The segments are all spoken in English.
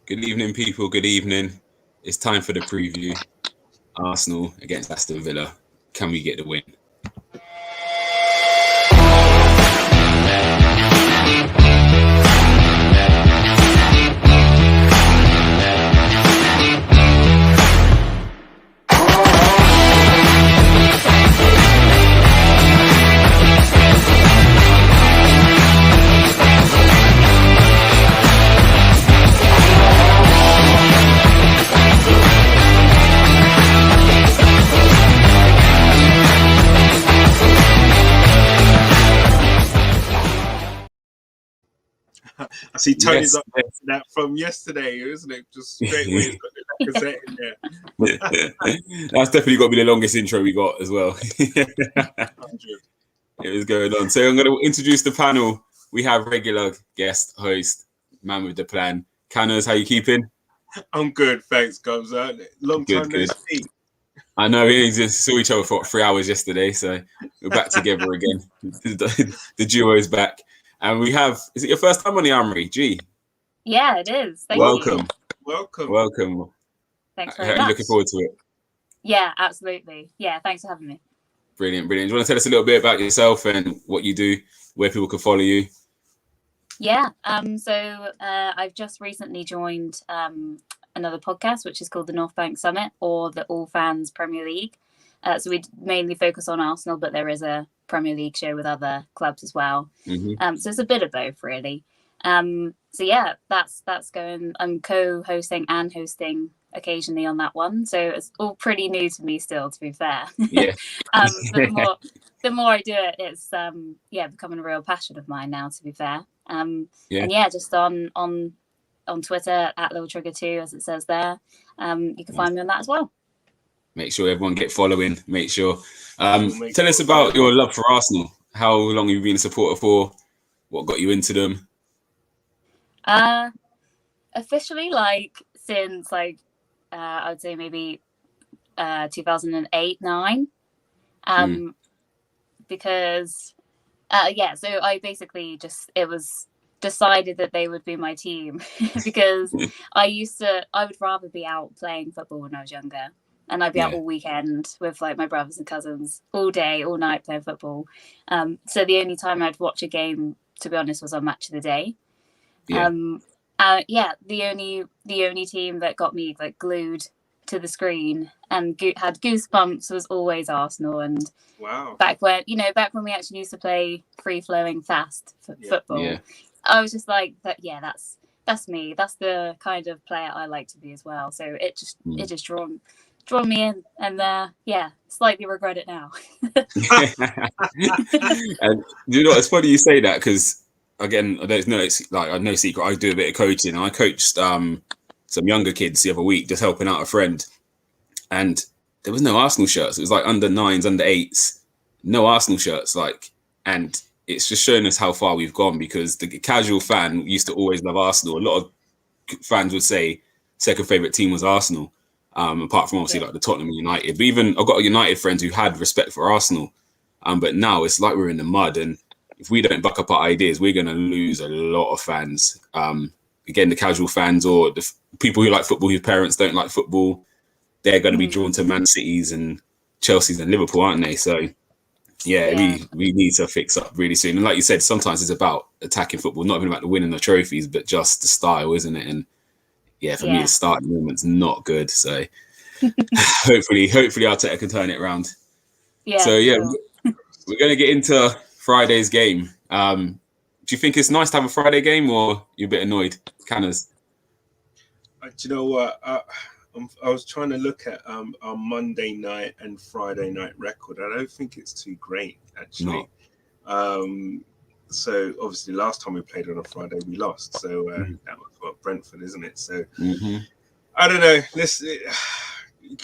Good evening, people. Good evening. It's time for the preview. Arsenal against Aston Villa. Can we get the win? I see Tony's up to that from yesterday, isn't it? Just straight away, he's got the Lacazette in there. That's definitely got to be the longest intro we got as well. It was going on. So I'm going to introduce the panel. We have regular guest host, man with the plan. Canners, how you keeping? I'm good, thanks, Gumsa. Long time no see. I know, we just saw each other for 3 hours yesterday, so we're back together again. The duo is back. And we have, is it your first time on the Armoury? G? Yeah, it is. Thank you. Welcome. Thanks very much. Looking forward to it. Yeah, absolutely. Yeah, thanks for having me. Brilliant. Do you want to tell us a little bit about yourself and what you do, where people can follow you? Yeah, so I've just recently joined another podcast, which is called the North Bank Summit, or the All Fans Premier League. So we mainly focus on Arsenal, but there is a Premier League show with other clubs as well. Mm-hmm. So it's a bit of both, really. So yeah, that's going. I'm co-hosting and hosting occasionally on that one. So it's all pretty new to me still, to be fair. Yeah. But the more I do it, it's becoming a real passion of mine now, to be fair. And just on Twitter at LilTrigger2, as it says there. You can find me on that as well. Make sure everyone get following. Make sure. Tell us about your love for Arsenal. How long have you been a supporter for? What got you into them? Officially, since I would say maybe 2008-9. Because so I basically it was decided that they would be my team because I would rather be out playing football when I was younger. And I'd be out all weekend with my brothers and cousins all day, all night playing football. So the only time I'd watch a game, to be honest, was on Match of the Day. The only team that got me glued to the screen and had goosebumps was always Arsenal. And back when we actually used to play free flowing fast football, I was just like that. Yeah, that's me. That's the kind of player I like to be as well. So it just drawn me in, and slightly regret it now. And it's funny you say that, because again, it's no secret, I do a bit of coaching, and I coached some younger kids the other week, just helping out a friend, and there was no Arsenal shirts. It was under 9s, under 8s, no Arsenal shirts, and it's just showing us how far we've gone, because the casual fan used to always love Arsenal. A lot of fans would say second favourite team was Arsenal. Apart from obviously the Tottenham and United, but even I've got a United friends who had respect for Arsenal, but now it's like we're in the mud, and if we don't back up our ideas, we're going to lose a lot of fans. Again, the casual fans or the people who like football, whose parents don't like football, they're going to be drawn to Man Cities and Chelsea's and Liverpool, aren't they? So we need to fix up really soon. And like you said, sometimes it's about attacking football, not even about the winning the trophies, but just the style, isn't it? And for me, the starting movement's not good. So hopefully Arteta can turn it around. Yeah. So we're going to get into Friday's game. Do you think it's nice to have a Friday game, or you're a bit annoyed, Canners? Do you know what? I was trying to look at our Monday night and Friday night record. I don't think it's too great, actually. No. So obviously last time we played on a Friday, we lost. So that was Brentford, isn't it? So I don't know.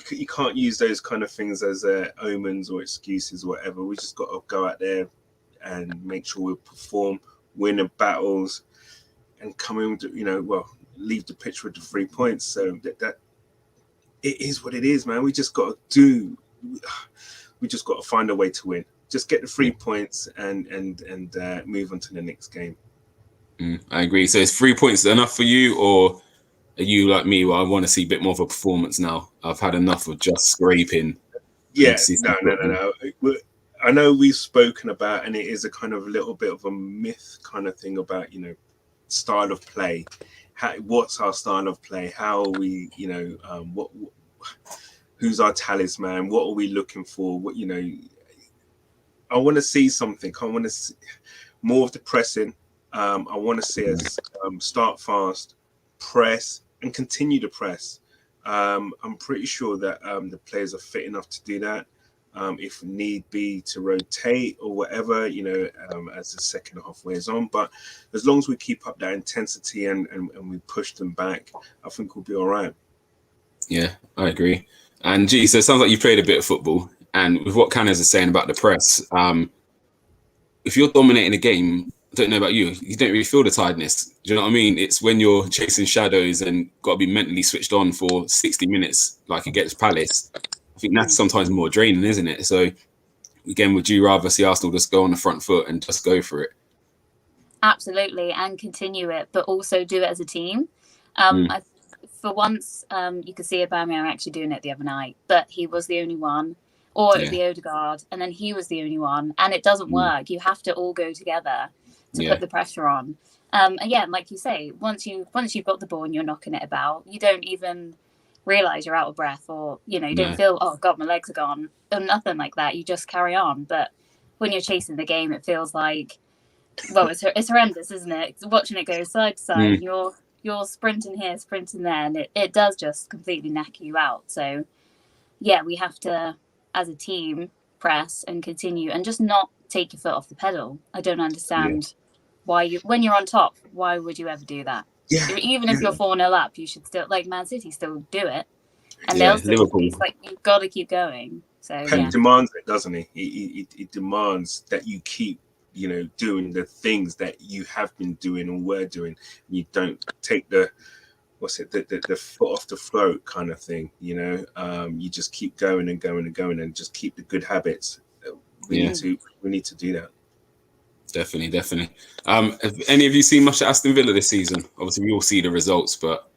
You can't use those kind of things as omens or excuses or whatever. We just got to go out there and make sure we perform, win the battles, and come in with, leave the pitch with the 3 points. So that it is what it is, man. We just got to find a way to win. Just get the 3 points and move on to the next game. I agree. So is 3 points enough for you, or Are you like me? Well, I want to see a bit more of a performance now. I've had enough of just scraping. Yeah, no. I know we've spoken about, and it is a kind of a little bit of a myth kind of thing about, you know, style of play. What's our style of play? How are we, you know, who's our talisman? What are we looking for? What, you know, I want to see something. I want to see more of the pressing. I want to see us start fast, press, and continue to press. I'm pretty sure that the players are fit enough to do that. If need be to rotate or whatever, you know, as the second half wears on. But as long as we keep up that intensity and we push them back, I think we'll be all right. Yeah, I agree. And G, so it sounds like you played a bit of football. And with what Canners is saying about the press, if you're dominating a game, I don't know about you, you don't really feel the tiredness. Do you know what I mean? It's when you're chasing shadows and got to be mentally switched on for 60 minutes, like against Palace. I think that's sometimes more draining, isn't it? So, again, would you rather see Arsenal just go on the front foot and just go for it? Absolutely, and continue it, but also do it as a team. For once, you could see Aubameyang actually doing it the other night, but he was the only one. Or it would be Odegaard, and then he was the only one. And it doesn't work. You have to all go together to put the pressure on. Again, like you say, once you've got the ball and you're knocking it about, you don't even realise you're out of breath, or, you know, you don't feel, oh God, my legs are gone, or nothing like that. You just carry on. But when you're chasing the game, it feels like, well, it's horrendous, isn't it? Watching it go side to side, you're sprinting here, sprinting there, and it does just completely knacker you out. So, yeah, we have to, as a team, press and continue and just not take your foot off the pedal. I don't understand why when you're on top, why would you ever do that? Even if you're 4-0 up, you should still, like Man City, still do it. And they'll still, it's like, you've got to keep going. So Pep demands it, doesn't he? He demands that you keep, you know, doing the things that you have been doing and were doing. You don't take the foot off the throat kind of thing, you know. You just keep going and going and going and just keep the good habits. We need to do that. Definitely. Have any of you seen much at Aston Villa this season? Obviously, we all see the results, but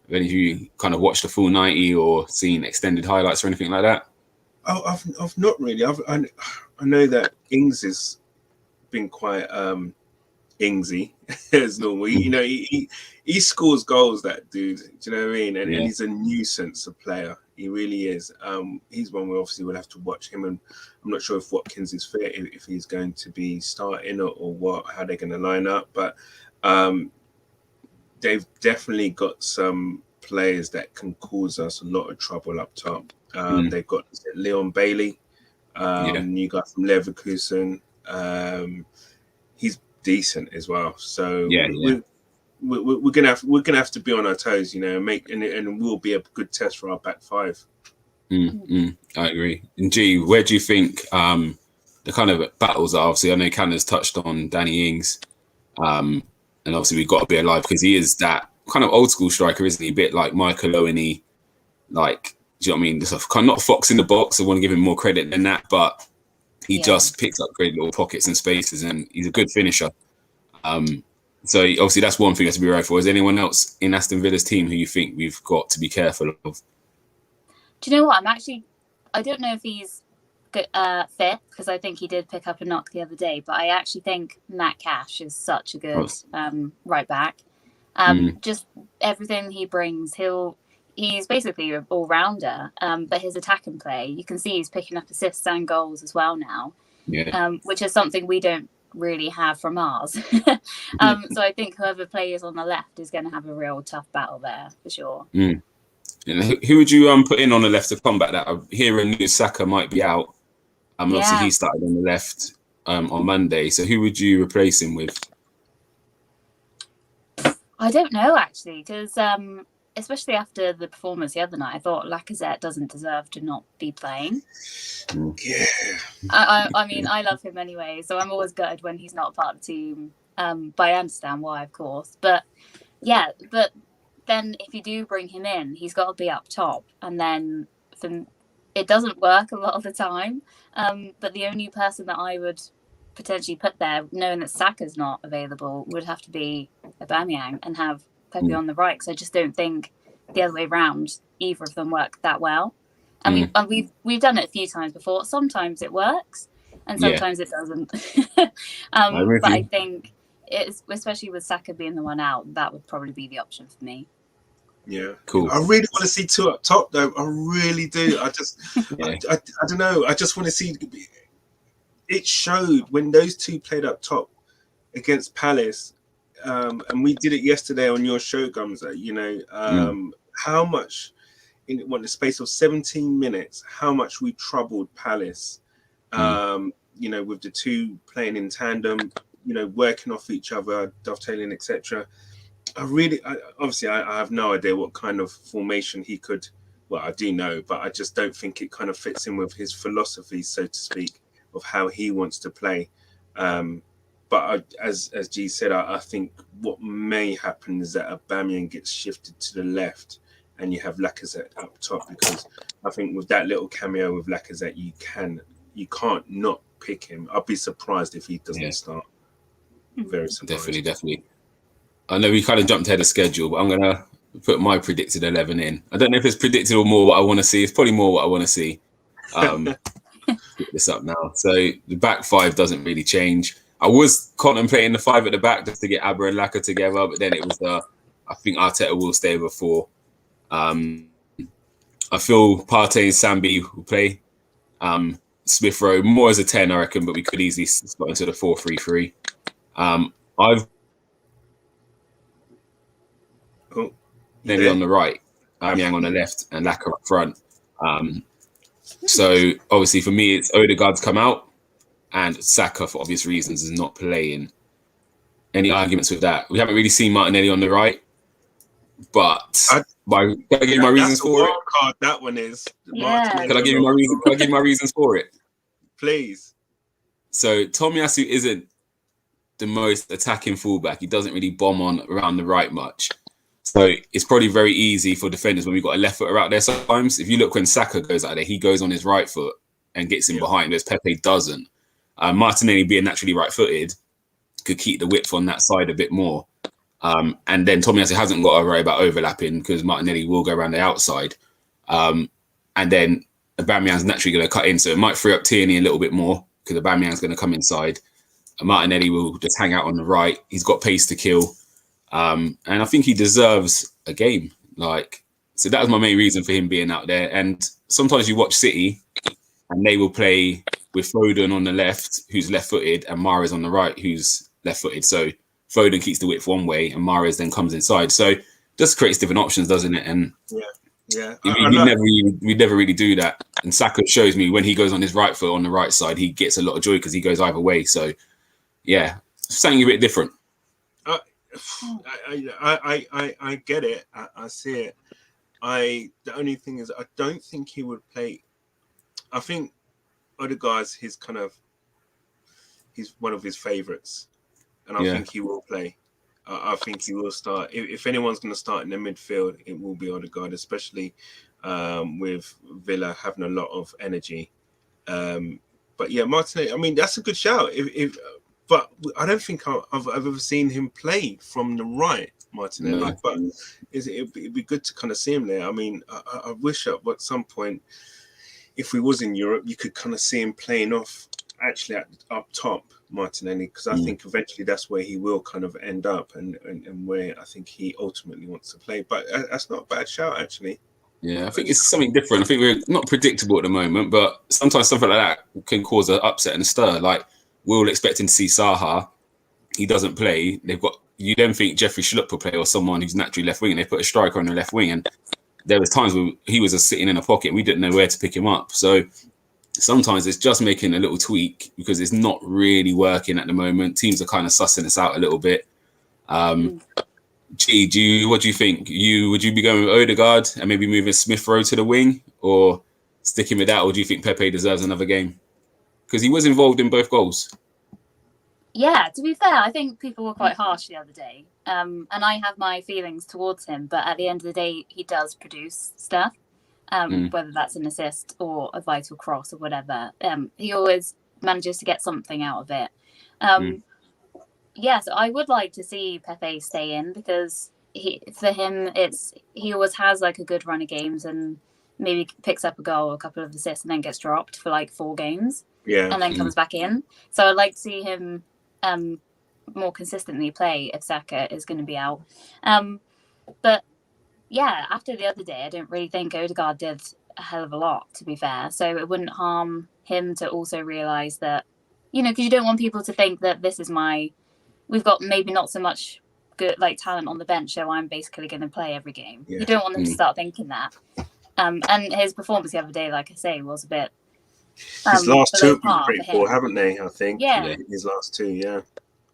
have any of you kind of watched the full 90 or seen extended highlights or anything like that? Oh, I've not really. I know that Ings has been quite Ingsy as normal. You know, he scores goals, that dude. Do you know what I mean? And he's a nuisance of player. He really is. He's one we obviously will have to watch him, and I'm not sure if Watkins is fit, if he's going to be starting or how they're going to line up. But they've definitely got some players that can cause us a lot of trouble up top. They've got Leon Bailey, new guy from Leverkusen. He's decent as well. So we're gonna have to be on our toes, you know, and will be a good test for our back five. I agree. And G, where do you think the kind of battles are? Obviously, I know Canner's touched on Danny Ings, and obviously we've got to be alive because he is that kind of old school striker, isn't he? A bit like Michael Owen, like, do you know what I mean? Kind of not a fox in the box. I want to give him more credit than that, but he just picks up great little pockets and spaces, and he's a good finisher. So obviously that's one thing to be right for. Is there anyone else in Aston Villa's team who you think we've got to be careful of? Do you know what? I don't know if he's good, fit, because I think he did pick up a knock the other day, but I actually think Matt Cash is such a good right back. Just everything he brings, he's basically an all-rounder, but his attack and play, you can see he's picking up assists and goals as well now, which is something we don't really have from ours. So I think whoever plays on the left is going to have a real tough battle there for sure. And who would you put in on the left to combat that? I'm hearing news Saka might be out. Obviously he started on the left on Monday. So who would you replace him with? I don't know, actually, because especially after the performance the other night, I thought Lacazette doesn't deserve to not be playing. Yeah. I mean, I love him anyway, so I'm always gutted when he's not part of the team. But I understand why, of course. But then if you do bring him in, he's got to be up top. And then it doesn't work a lot of the time. But the only person that I would potentially put there, knowing that Saka's not available, would have to be Aubameyang and have Pepe on the right, because I just don't think the other way around either of them work that well. And we've done it a few times before. Sometimes it works, and sometimes it doesn't. But I think it's, especially with Saka being the one out, that would probably be the option for me. Yeah, cool. I really want to see two up top, though. I really do. I just, I don't know. I just want to see. It showed when those two played up top against Palace, and we did it yesterday on your show, Gumsa. You know, how much in the space of 17 minutes, how much we troubled Palace. You know, with the two playing in tandem, you know, working off each other, dovetailing, etc. Obviously, I have no idea what kind of formation he could. Well, I do know, but I just don't think it kind of fits in with his philosophy, so to speak, of how he wants to play. But as G said, I think what may happen is that Aubameyang gets shifted to the left, and you have Lacazette up top, because I think with that little cameo with Lacazette, you can't not pick him. I'd be surprised if he doesn't start. Very surprised. Definitely. I know we kind of jumped ahead of schedule, but I'm gonna put my predicted 11 in. I don't know if it's predicted or more what I want to see. It's probably more what I want to see. Put this up now. So the back five doesn't really change. I was contemplating the five at the back just to get Abba and Laka together, but then it was I think Arteta will stay with 4. I feel Partey and Sambi will play. Smith Rowe more as a 10, I reckon, but we could easily slot into the 4-3-3. I've Nelly on the right, Aubameyang on the left, and Laka up front. So obviously for me, it's Odegaard's come out, and Saka, for obvious reasons, is not playing. Any arguments with that? We haven't really seen Martinelli on the right, but can I give you my reasons for it? Card, that one is. Yeah. Can I give you my reasons? Can I give you my reasons for it? Please. So Tomiyasu isn't the most attacking fullback. He doesn't really bomb on around the right much. So it's probably very easy for defenders when we've got a left footer out there sometimes. If you look when Saka goes out there, he goes on his right foot and gets in behind, whereas Pepe doesn't. Martinelli, being naturally right-footed, could keep the width on that side a bit more. And then Tomiyasu hasn't got to worry about overlapping because Martinelli will go around the outside. And then Aubameyang's naturally going to cut in. So it might free up Tierney a little bit more because Aubameyang's going to come inside. Martinelli will just hang out on the right. He's got pace to kill. And I think he deserves a game. So that was my main reason for him being out there. And sometimes you watch City and they will play with Foden on the left, who's left-footed, and Mahrez on the right, who's left-footed. So Foden keeps the width one way and Mahrez then comes inside. So just creates different options, doesn't it? And we never really do that. And Saka shows me when he goes on his right foot on the right side, he gets a lot of joy because he goes either way. So yeah, something a bit different. I get it. I see it. The only thing is, I don't think he would play. I think Odegaard's he's one of his favourites, and I think he will play. I think he will start. If anyone's going to start in the midfield, it will be Odegaard, especially with Villa having a lot of energy. But yeah, Martinelli. I mean, that's a good shout. But I don't think I've ever seen him play from the right, Martinelli. No. But it'd be good to kind of see him there. I mean, I wish at some point, if we was in Europe, you could kind of see him playing off actually up top, Martinelli, because I think eventually that's where he will kind of end up and where I think he ultimately wants to play. But that's not a bad shout, actually. Yeah, I think it's something different. I think we're not predictable at the moment, but sometimes something like that can cause an upset and a stir. Like, we're all expecting to see Saha. He doesn't play. You then think Jeffrey Schlupp will play or someone who's naturally left wing, and they put a striker on the left wing. And there was times where he was just sitting in a pocket and we didn't know where to pick him up. So sometimes it's just making a little tweak because it's not really working at the moment. Teams are kind of sussing us out a little bit. G, what do you think? Would you be going with Odegaard and maybe moving Smith Rowe to the wing, or sticking with that, or do you think Pepe deserves another game? Because he was involved in both goals. Yeah, to be fair, I think people were quite harsh the other day. And I have my feelings towards him, but at the end of the day, he does produce stuff, whether that's an assist or a vital cross or whatever. He always manages to get something out of it. Yeah, so I would like to see Pepe stay in because for him, he always has like a good run of games and maybe picks up a goal, a couple of assists, and then gets dropped for like 4 games. Yeah. And then comes back in. So I'd like to see him more consistently play if Saka is going to be out. But yeah, after the other day, I don't really think Odegaard did a hell of a lot, to be fair. So it wouldn't harm him to also realise that, because you don't want people to think that we've got maybe not so much good like talent on the bench, so I'm basically going to play every game. Yeah. You don't want them to start thinking that. And his performance the other day, like I say, was a bit. His last 2 have been pretty poor, haven't they? I think. Yeah. His last 2, yeah.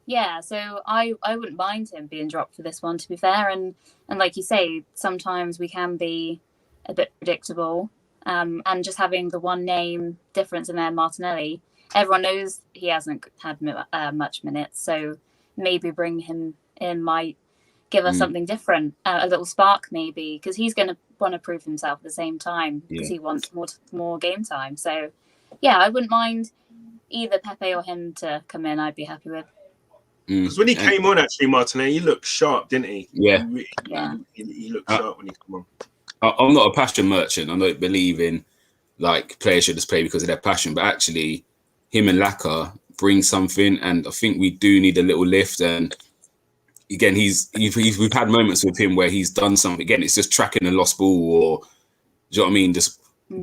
Yeah, so I wouldn't mind him being dropped for this one, to be fair. And like you say, sometimes we can be a bit predictable. And just having the one name difference in there, Martinelli, everyone knows he hasn't had much minutes. So maybe bring him in might give us something different, a little spark maybe, because he's going to want to prove himself at the same time because he wants more game time. So, yeah, I wouldn't mind either Pepe or him to come in. I'd be happy with. Because when he came on, actually, Martinelli, he looked sharp, didn't he? Yeah. He looked sharp when he came on. I'm not a passion merchant. I don't believe in like players should just play because of their passion, but actually, him and Laka bring something, and I think we do need a little lift. And again, we've had moments with him where he's done something. Again, it's just tracking a lost ball, or do you know what I mean? Just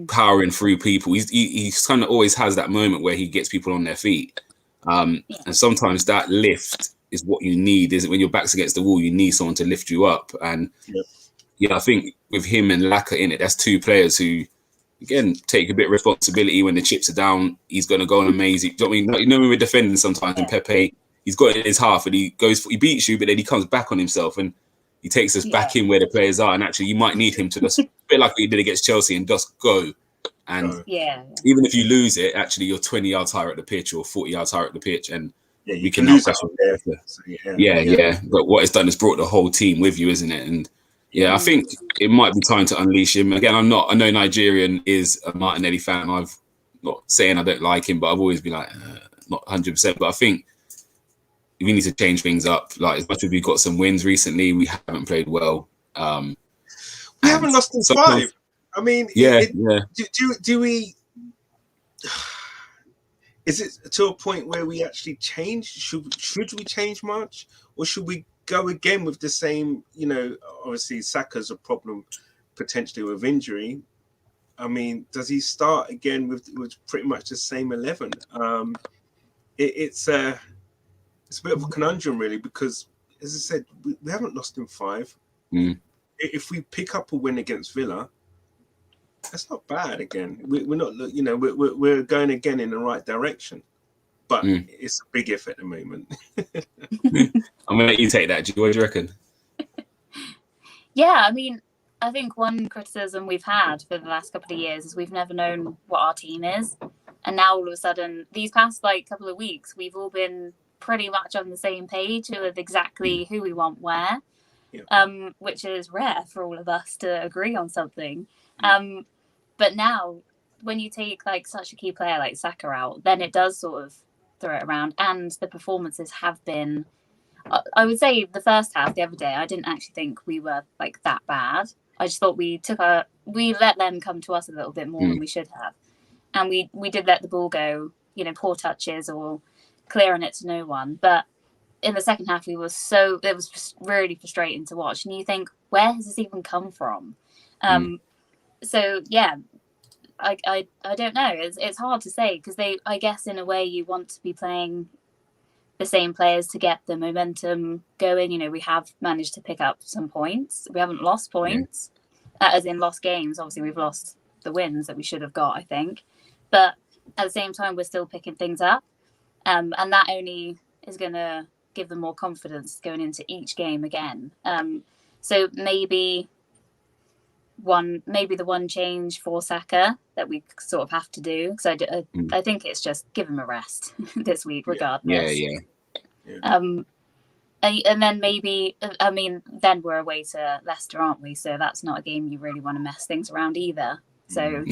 powering through people. He kind of always has that moment where he gets people on their feet. And sometimes that lift is what you need. Is it when your back's against the wall, you need someone to lift you up. And I think with him and Laka in it, that's 2 players who, again, take a bit of responsibility when the chips are down. He's going to go on amazing. Do you know what I mean? When we're defending sometimes, and Pepe, he's got it in his half, and he beats you, but then he comes back on himself and he takes us back in where the players are. And actually, you might need him to just a bit like he did against Chelsea and just go. And even if you lose it, actually you're 20 yards higher at the pitch or 40 yards higher at the pitch, and you can lose that there. So, But what it's done is brought the whole team with you, isn't it? And I think it might be time to unleash him again. I know Nigerian is a Martinelli fan. I've not saying I don't like him, but I've always been like not 100%. But I think we need to change things up. Like, as much as we've got some wins recently, we haven't played well. We haven't lost in 5. I mean, do we? Is it to a point where we actually change? Should we change much, or should we go again with the same? Obviously Saka's a problem potentially with injury. I mean, does he start again with pretty much the same 11? It's a bit of a conundrum, really, because as I said, we haven't lost in 5. If we pick up a win against Villa, that's not bad. Again, we're not, we're going again in the right direction, but it's a big if at the moment. I'm gonna let you take that. What do you reckon? Yeah, I mean, I think one criticism we've had for the last couple of years is we've never known what our team is, and now all of a sudden, these past couple of weeks, we've all been pretty much on the same page with exactly who we want where, which is rare for all of us to agree on something. But now, when you take such a key player like Saka out, then it does sort of throw it around. And the performances have been, I would say, the first half the other day, I didn't actually think we were that bad. I just thought we let them come to us a little bit more than we should have, and we did let the ball go, poor touches or clearing it to no one. But in the second half, it was just really frustrating to watch, and you think, where has this even come from? So yeah, I don't know. It's hard to say because I guess in a way you want to be playing the same players to get the momentum going. We have managed to pick up some points. We haven't lost points, as in lost games. Obviously, we've lost the wins that we should have got, I think. But at the same time, we're still picking things up, and that only is going to give them more confidence going into each game again. So maybe the one change for Saka that we sort of have to do, because I think it's just give him a rest this week regardless. And then maybe, I mean, then we're away to Leicester, aren't we? So that's not a game you really want to mess things around either. So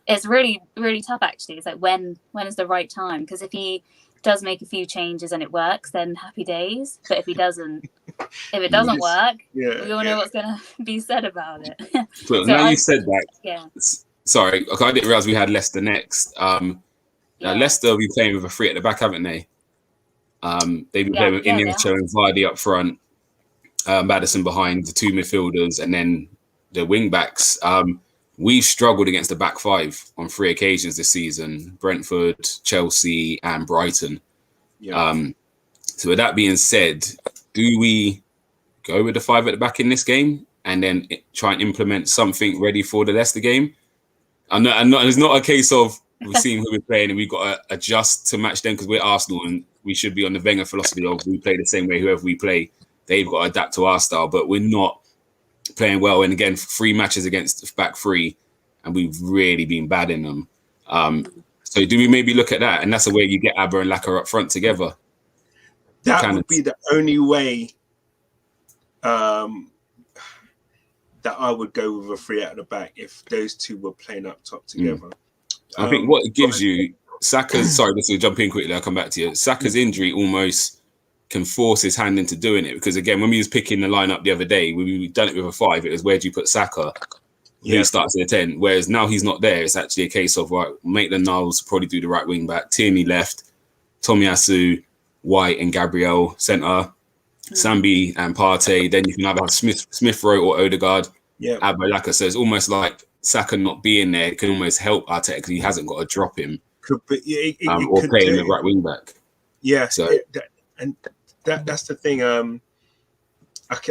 it's really, really tough actually. It's when is the right time? Because if he does make a few changes and it works, then happy days. But if he doesn't, if it doesn't work, we all know what's going to be said about it. So now you said that. Sorry, I didn't realize we had Leicester next. Leicester will be playing with a three at the back, haven't they? They've been playing with Iniesta and Vardy up front, Maddison behind, the two midfielders, and then the wing backs. We've struggled against the back five on 3 occasions this season: Brentford, Chelsea, and Brighton. So with that being said, do we go with the 5 at the back in this game and then try and implement something ready for the Leicester game? It's not a case of we've seen who we're playing and we've got to adjust to match them because we're Arsenal and we should be on the Wenger philosophy of we play the same way whoever we play. They've got to adapt to our style, but we're not playing well. And again, 3 matches against back 3 and we've really been bad in them. So do we maybe look at that? And that's the way you get Abba and Laka up front together. That would be the only way that I would go with a 3 at the back if those two were playing up top together. I think what it gives you, Saka's, sorry, this will jump in quickly, I'll come back to you. Saka's injury almost can force his hand into doing it because, again, when we was picking the lineup the other day, we done it with a 5, it was where do you put Saka? Who starts at a 10? Whereas now he's not there, it's actually a case of, right, Maitland-Niles probably do the right wing back, Tierney left, Tomiyasu, White and Gabriel centre, Sambi and Partey. Then you can either have Smith Rowe or Odegaard, Abba Laka. So it's almost like Saka not being there can almost help Arteta because he hasn't got to drop him or play him the right wing back. Yeah, so that's the thing. I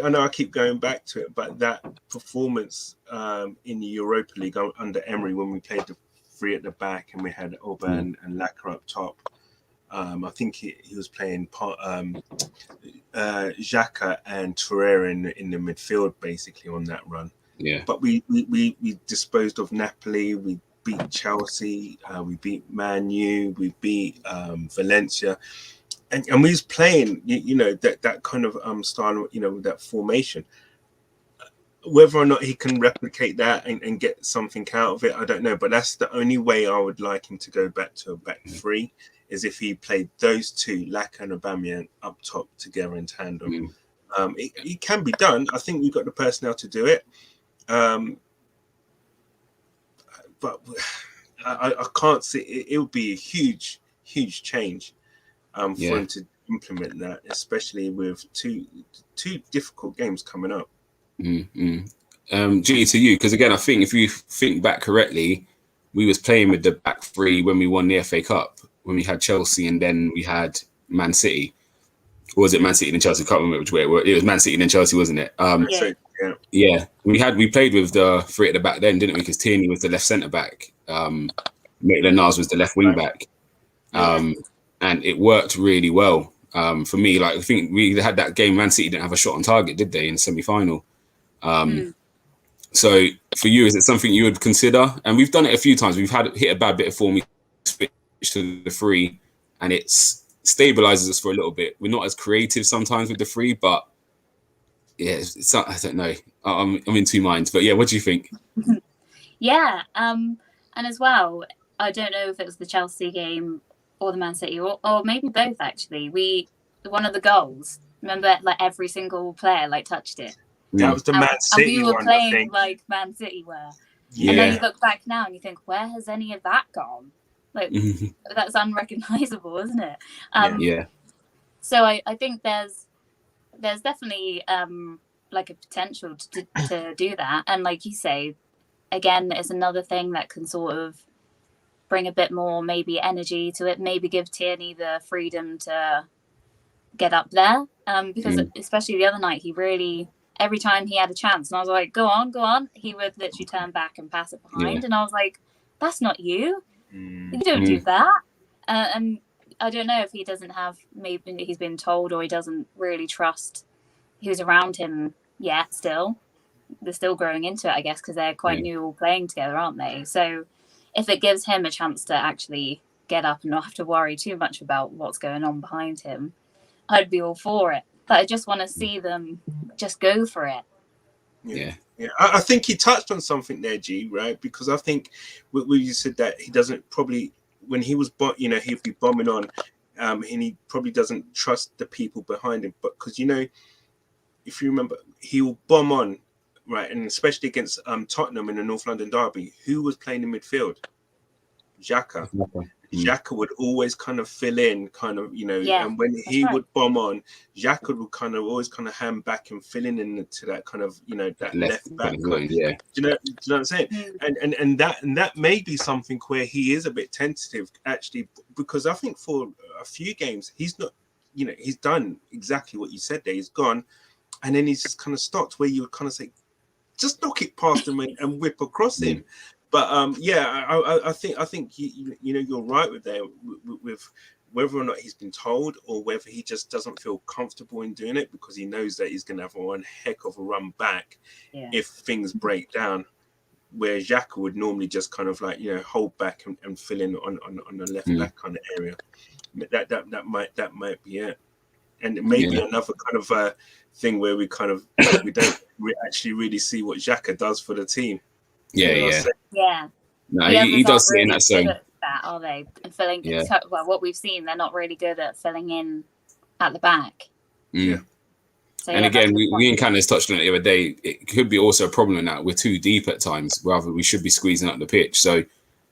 know I keep going back to it, but that performance in the Europa League under Emery when we played the 3 at the back and we had Oban and Laka up top. I think he was playing Xhaka and Torreira in the midfield basically on that run. Yeah. But we disposed of Napoli. We beat Chelsea. We beat Man U. We beat Valencia, and we was playing that kind of style, that formation. Whether or not he can replicate that and get something out of it, I don't know. But that's the only way I would like him to go back to a back 3. Is if he played those two, Laka and Aubameyang, up top together in tandem. It can be done. I think we've got the personnel to do it. But I can't see it would be a huge change for him to implement that, especially with two difficult games coming up. G to you, because again, I think if you think back correctly, we was playing with the back 3 when we won the FA Cup. When we had Chelsea and then we had Man City. Or was it Man City and Chelsea? I can't remember which way it was. It was Man City and then Chelsea, wasn't it? We played with the 3 at the back then, didn't we? Because Tierney was the left centre back. Maitland-Niles was the left wing back. And it worked really well. For me, like I think we had that game, Man City didn't have a shot on target, did they, in the semi-final? So for you, is it something you would consider? And we've done it a few times. We've hit a bad bit of form. We switched to the 3 and it stabilizes us for a little bit. We're not as creative sometimes with the 3, but I don't know. I'm in 2 minds, but what do you think? And as well, I don't know if it was the Chelsea game or the Man City or maybe both actually. One of the goals, remember, like every single player touched it. That was the Man City and we were one, playing like Man City were. And then you look back now and you think, where has any of that gone? That's unrecognizable, isn't it? So I think there's definitely a potential to do that, and like you say, again, it's another thing that can sort of bring a bit more maybe energy to it, maybe give Tierney the freedom to get up there, because especially the other night, he really, every time he had a chance and I was like, go on, he would literally turn back and pass it behind, and I was like, that's not you. You don't do that. And I don't know if he doesn't have, maybe he's been told or he doesn't really trust who's around him yet still. They're still growing into it, I guess, because they're quite new all playing together, aren't they? So if it gives him a chance to actually get up and not have to worry too much about what's going on behind him, I'd be all for it. But I just want to see them just go for it. Yeah. I think he touched on something there, G, right? Because I think you said that he doesn't probably, when he was, he'd be bombing on, and he probably doesn't trust the people behind him. But because, if you remember, he will bomb on, right, and especially against Tottenham in the North London derby. Who was playing in midfield? Xhaka. Xhaka would always kind of fill in, kind of, and when he would bomb on, Xhaka would kind of always kind of hand back and fill in into that kind of, that left back. Do you know what I'm saying? And that may be something where he is a bit tentative, actually, because I think for a few games he's not, he's done exactly what you said there. He's gone, and then he's just kind of stopped where you would kind of say, just knock it past him and whip across him. But I think you're right with that, with whether or not he's been told or whether he just doesn't feel comfortable in doing it because he knows that he's going to have one heck of a run back if things break down. Where Xhaka would normally just kind of like hold back and fill in on the left back kind of area. That might be it, and it may be another kind of thing where we don't actually really see what Xhaka does for the team. Yeah. No, he does sit in that zone. That, are they? And filling well, what we've seen, they're not really good at filling in at the back. Yeah. So, and again, we and Candace touched on it the other day. It could be also a problem in that we're too deep at times. Rather, we should be squeezing up the pitch. So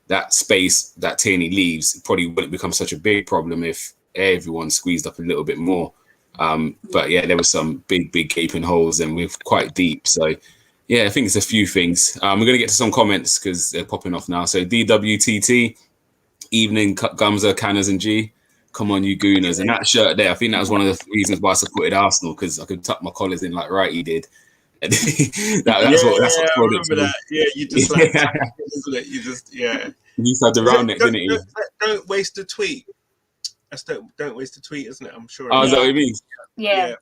that space that Tierney leaves probably wouldn't become such a big problem if everyone squeezed up a little bit more. But yeah, there were some big gaping holes, and we're quite deep. So. Yeah, I think it's a few things. We're going to get to some comments because they're popping off now. So DWTT, evening, Gumsa, Canners and G. Come on, you gooners. And that shirt there, I think that was one of the reasons why I supported Arsenal, because I could tuck my collars in like Righty did. That's what I remember that. Yeah, you just like, isn't it? You just, He used to have the round neck, didn't he? Don't waste a tweet. That's don't waste a tweet, isn't it? I'm sure. Oh, is that what it means? Yeah.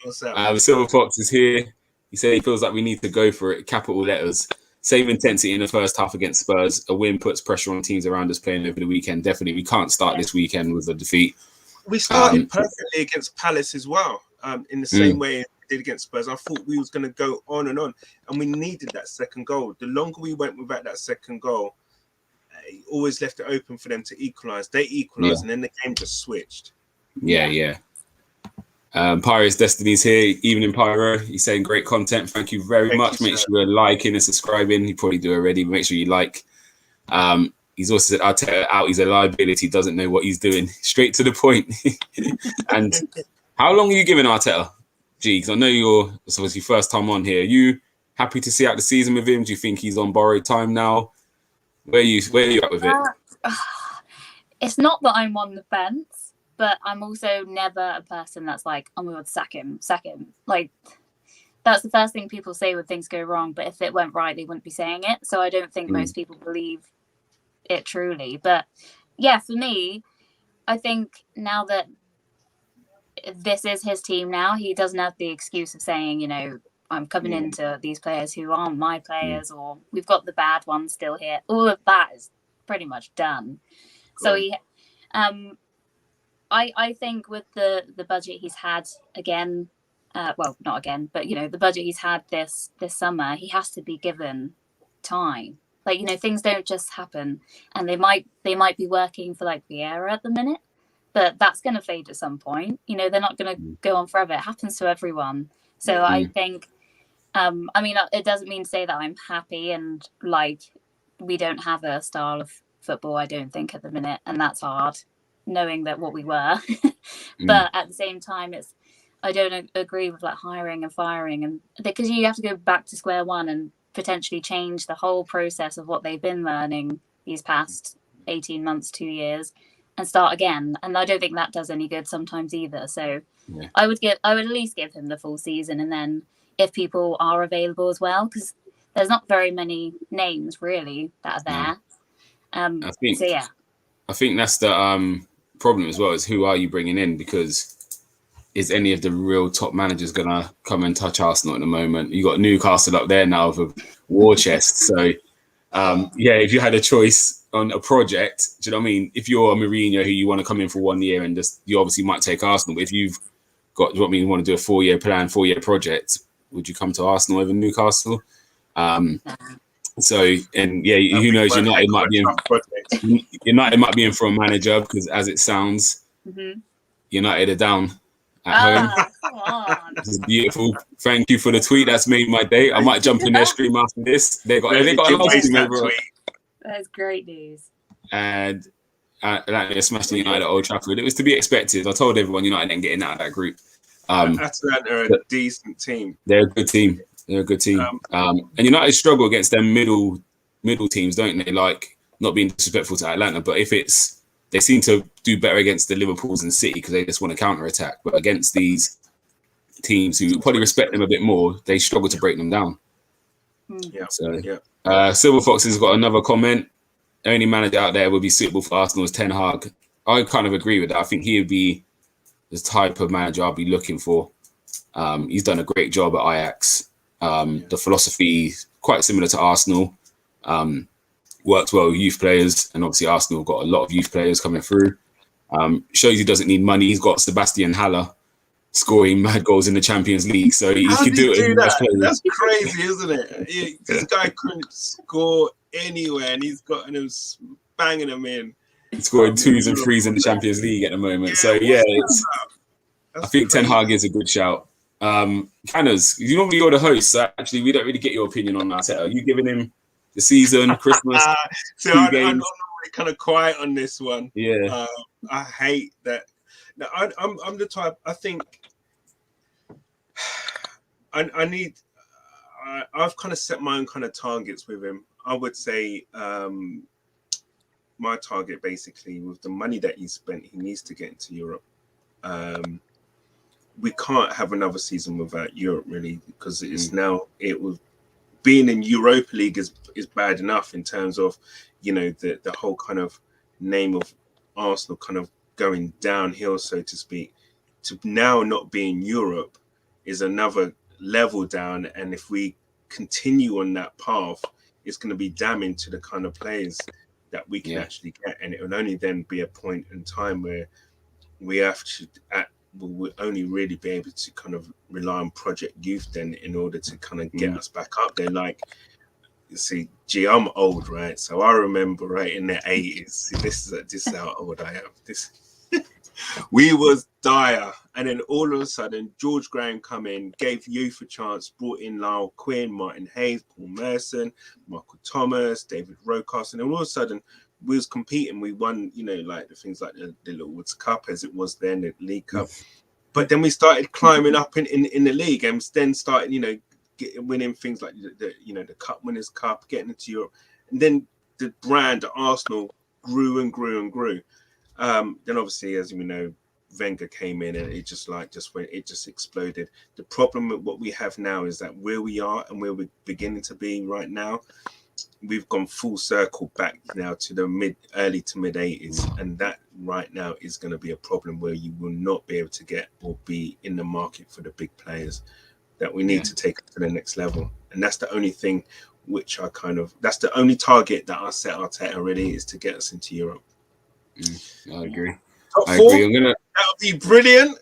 What's that? The Silver Fox is here. He said he feels like we need to go for it, capital letters. Same intensity in the first half against Spurs. A win puts pressure on teams around us playing over the weekend. Definitely, we can't start this weekend with a defeat. We started perfectly against Palace as well, in the same way we did against Spurs. I thought we was going to go on, and we needed that second goal. The longer we went without that second goal, it always left it open for them to equalise. They equalised, and then the game just switched. Yeah. Pyro's Destiny's here. Evening, Pyro. He's saying great content. Thank you very much. Make sure you're liking and subscribing. You probably do already, but make sure you like. He's also said Arteta out. He's a liability. Doesn't know what he's doing. Straight to the point. And how long are you giving Arteta? G, because I know it's obviously first time on here. Are you happy to see out the season with him? Do you think he's on borrowed time now? Where are you at with it? It's not that I'm on the fence. But I'm also never a person that's like, oh my God, sack him. Like, that's the first thing people say when things go wrong. But if it went right, they wouldn't be saying it. So I don't think most people believe it truly. But yeah, for me, I think now that this is his team now, he doesn't have the excuse of saying, I'm coming into these players who aren't my players, or we've got the bad ones still here. All of that is pretty much done. Cool. So he... I think with the budget he's had again, well, not again, but the budget he's had this summer, he has to be given time. Like, things don't just happen, and they might be working for like Vieira at the minute, but that's going to fade at some point. They're not going to go on forever. It happens to everyone. So I think, it doesn't mean to say that I'm happy and like we don't have a style of football, I don't think, at the minute, and that's hard, knowing that what we were. But at the same time, I don't agree with like hiring and firing, and because you have to go back to square one and potentially change the whole process of what they've been learning these past 18 months, 2 years, and start again. And I don't think that does any good sometimes either. So I would at least give him the full season, and then if people are available as well, because there's not very many names really that are there. I think that's the problem as well, is who are you bringing in, because is any of the real top managers gonna come and touch Arsenal at the moment? You got Newcastle up there now with a war chest. So if you had a choice on a project, do you know what I mean? If you're a Mourinho who you want to come in for 1 year and just, you obviously might take Arsenal, but if you've got, you want to do a 4-year plan, 4-year project, would you come to Arsenal over Newcastle? So, and who knows? United might be in for a manager, because as it sounds, United are down at home. Come on. This is beautiful. Thank you for the tweet. That's made my day. I might jump in their stream after this. They got a live stream over. That's great news. And Atlanta smashed the United at Old Trafford. It was to be expected. I told everyone United ain't getting out of that group. Atlanta are a decent team. They're a good team. And United struggle against them middle teams, don't they? Like, not being disrespectful to Atlanta, but they seem to do better against the Liverpools and City because they just want to counter attack. But against these teams who probably respect them a bit more, they struggle to break them down. Yeah. So, Silver Fox has got another comment. Only manager out there would be suitable for Arsenal is Ten Hag. I kind of agree with that. I think he would be the type of manager I'll be looking for. He's done a great job at Ajax. The philosophy quite similar to Arsenal. Works well with youth players, and obviously Arsenal got a lot of youth players coming through. Shows he doesn't need money. He's got Sebastian Haller scoring mad goals in the Champions League, so he could do it. That's crazy, isn't it? This guy couldn't score anywhere, and he's got them banging them in. He's scoring 2s and 3s in the Champions League at the moment. I think Ten Hag is a good shout. Canners, you're the host, so actually we don't really get your opinion on Arteta. Are you giving him the season, Christmas? So I'm normally kind of quiet on this one. Yeah, I hate that. No, I'm the type. I think I need. I've kind of set my own kind of targets with him. I would say my target basically with the money that he spent, he needs to get into Europe. We can't have another season without Europe really, because it was being in Europa League is bad enough in terms of, the whole kind of name of Arsenal kind of going downhill, so to speak. To now not be in Europe is another level down, and if we continue on that path, it's going to be damning to the kind of players that we can actually get, and it will only then be a point in time where we have to we'll only really be able to kind of rely on Project Youth then in order to kind of get us back up there. Like, you see, I'm old, right? So I remember right in the 80s. See, this is how old I am. We was dire, and then all of a sudden George Graham come in, gave youth a chance, brought in Lyle Quinn, Martin Hayes, Paul Merson, Michael Thomas, David Rocas, and then all of a sudden we was competing. We won, like the things like the Lord's Cup as it was then, the League Cup. But then we started climbing up in the league, and then started, winning things like the Cup Winners' Cup, getting into Europe, and then the brand Arsenal grew and grew and grew. Then obviously, as we know, Wenger came in and it just exploded. The problem with what we have now is that where we are and where we're beginning to be right now, we've gone full circle back now to the early to mid 80s, and that right now is going to be a problem where you will not be able to get or be in the market for the big players that we need to take to the next level. And that's the only thing which that's the only target that I set Arteta really, is to get us into Europe. I agree. Top four, that would be brilliant.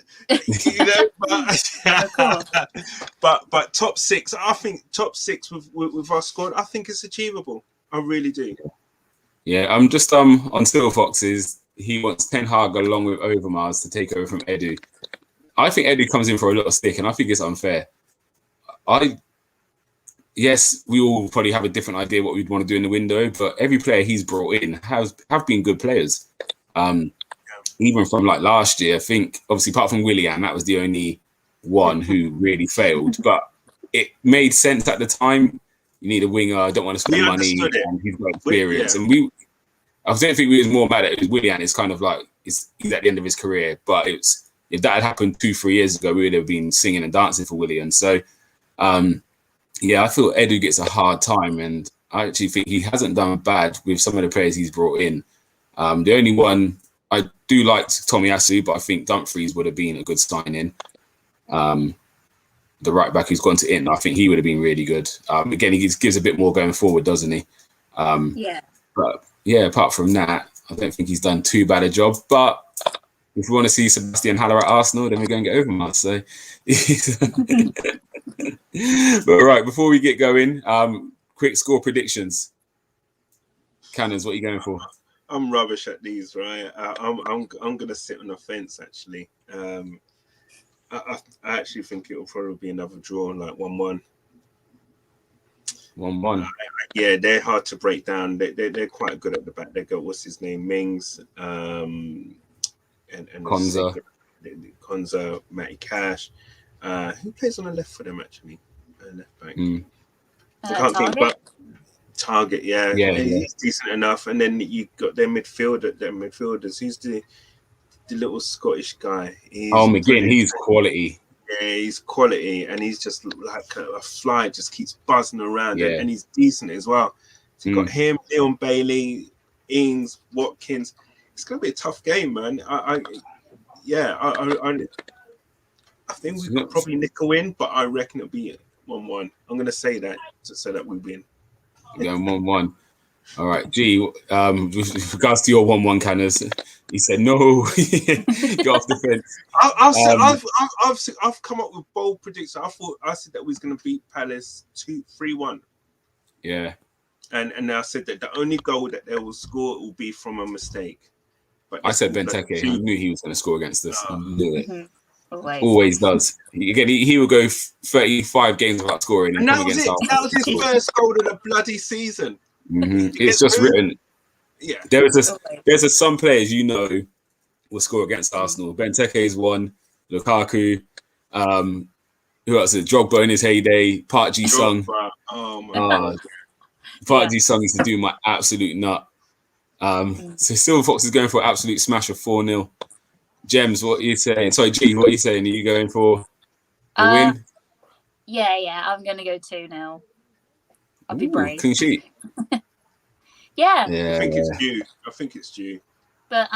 But top six, I think top six with our squad, I think it's achievable. I really do. Yeah, I'm just on Silver Foxes. He wants Ten Hag along with Overmars to take over from Edu. I think Edu comes in for a lot of stick, and I think it's unfair. Yes, we all probably have a different idea what we'd want to do in the window, but every player he's brought in have been good players. Even from like last year, I think obviously apart from Willian, that was the only one who really failed. But it made sense at the time. You need a winger. I don't want to spend money, and he's got experience. And I don't think we was more mad at it. Willian is kind of like he's at the end of his career. But if that had happened 2-3 years ago, we would have been singing and dancing for Willian. So I feel Edu gets a hard time, and I actually think he hasn't done bad with some of the players he's brought in. The only one I do like Tomiyasu, but I think Dumfries would have been a good signing. The right back who's gone to Inter, I think he would have been really good. Again, he gives a bit more going forward, doesn't he? But apart from that, I don't think he's done too bad a job. But if we want to see Sebastian Haller at Arsenal, then we're going to get Overmars. So, but right, before we get going, quick score predictions. Cannons, what are you going for? I'm rubbish at these, right? I'm gonna sit on the fence actually. I actually think it will probably be another draw, like 1-1. 1-1. Yeah, they're hard to break down. They're quite good at the back. They got what's his name, Mings, and Konza, Matty Cash. Who plays on the left for them actually? Left back. I can't think, but Target. Yeah, he's decent enough. And then you got their midfielders. Who's the little Scottish guy? McGinn. He's quality. Yeah, he's quality, and he's just like a fly, just keeps buzzing around, and he's decent as well. So you got him, Leon Bailey, Ings, Watkins. It's gonna be a tough game, man. I think we could probably nick a win, but I reckon it'll be 1-1. I'm gonna say that just so that we win. Yeah, 1-1. All right, G. With regards to your 1-1 canners, he said no. Get off the fence. I've come up with bold predictions. I said that we was going to beat Palace 3-1. Yeah. And I said that the only goal that they will score will be from a mistake. But I said Benteke. He knew he was going to score against us. He knew it. Always does. He will go 35 games without scoring. And that was it. That was his first goal of the bloody season. It's just written. Yeah. There's some players will score against Arsenal. Benteke is one. Lukaku. Who else is Drogba in his heyday? Park Ji-sung. Oh my god. Park Ji-sung used to do my absolute nut. So Silver Fox is going for an absolute smash of 4-0. Gems, what are you saying? Sorry, G, what are you saying? Are you going for a win? Yeah. I'm going to go 2-0. I'll be brave. Clean sheet. Yeah. I think it's due. But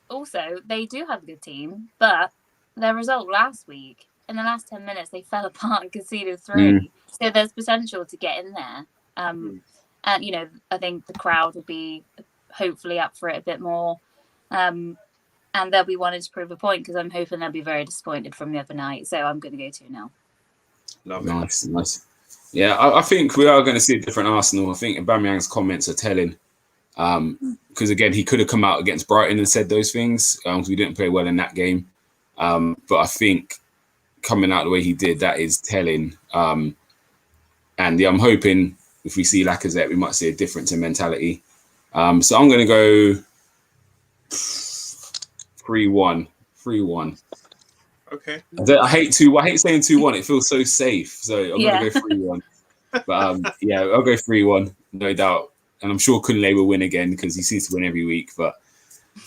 also, they do have a good team, but their result last week, in the last 10 minutes, they fell apart and conceded 3. So there's potential to get in there. And, I think the crowd will be hopefully up for it a bit more. And they'll be wanting to prove a point because I'm hoping they'll be very disappointed from the other night. So I'm going to go 2-0. Love it. Nice. Yeah, I think we are going to see a different Arsenal. I think Aubameyang's comments are telling. Because, again, he could have come out against Brighton and said those things. We didn't play well in that game. But I think coming out the way he did, that is telling. And, I'm hoping if we see Lacazette, we might see a difference in mentality. So I'm going to go 3-1. 3-1. Okay. I hate saying 2-1. It feels so safe. So I'm going to go 3-1. But I'll go 3-1, no doubt. And I'm sure Kunle will win again because he seems to win every week. But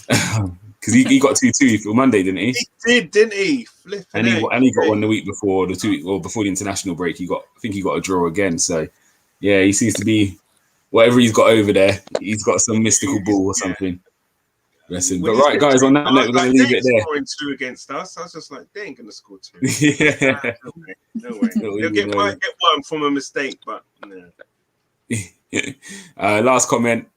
because he got 2-2 for Monday, didn't he? He did, didn't he? And he got one the week before before the international break. I think he got a draw again. So yeah, he seems to be whatever he's got over there. He's got some mystical ball or something. Listen, but right, guys, on that note, we're going to leave it there. Scoring 2 against us, I was just like, they ain't going to score 2. Yeah. No way. They'll get one from a mistake, but no. Last comment,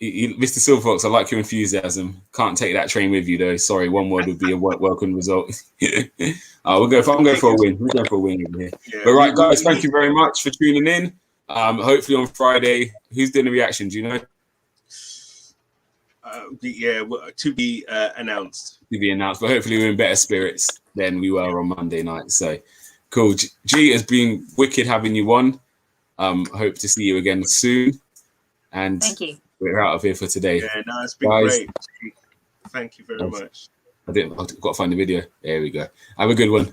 Mr. Silverfox, I like your enthusiasm. Can't take that train with you, though. Sorry, one word would be a welcome result. I'm going for a win. We're going for a win over here. Yeah, but right, guys, thank you very much for tuning in. Hopefully on Friday, who's doing the reaction? Do you know? To be announced. To be announced, but hopefully we're in better spirits than we were on Monday night. So cool. G, has been wicked having you on. Hope to see you again soon. And thank you. We're out of here for today. Yeah, no, it's been great. Thank you very much. I've got to find the video. There we go. Have a good one.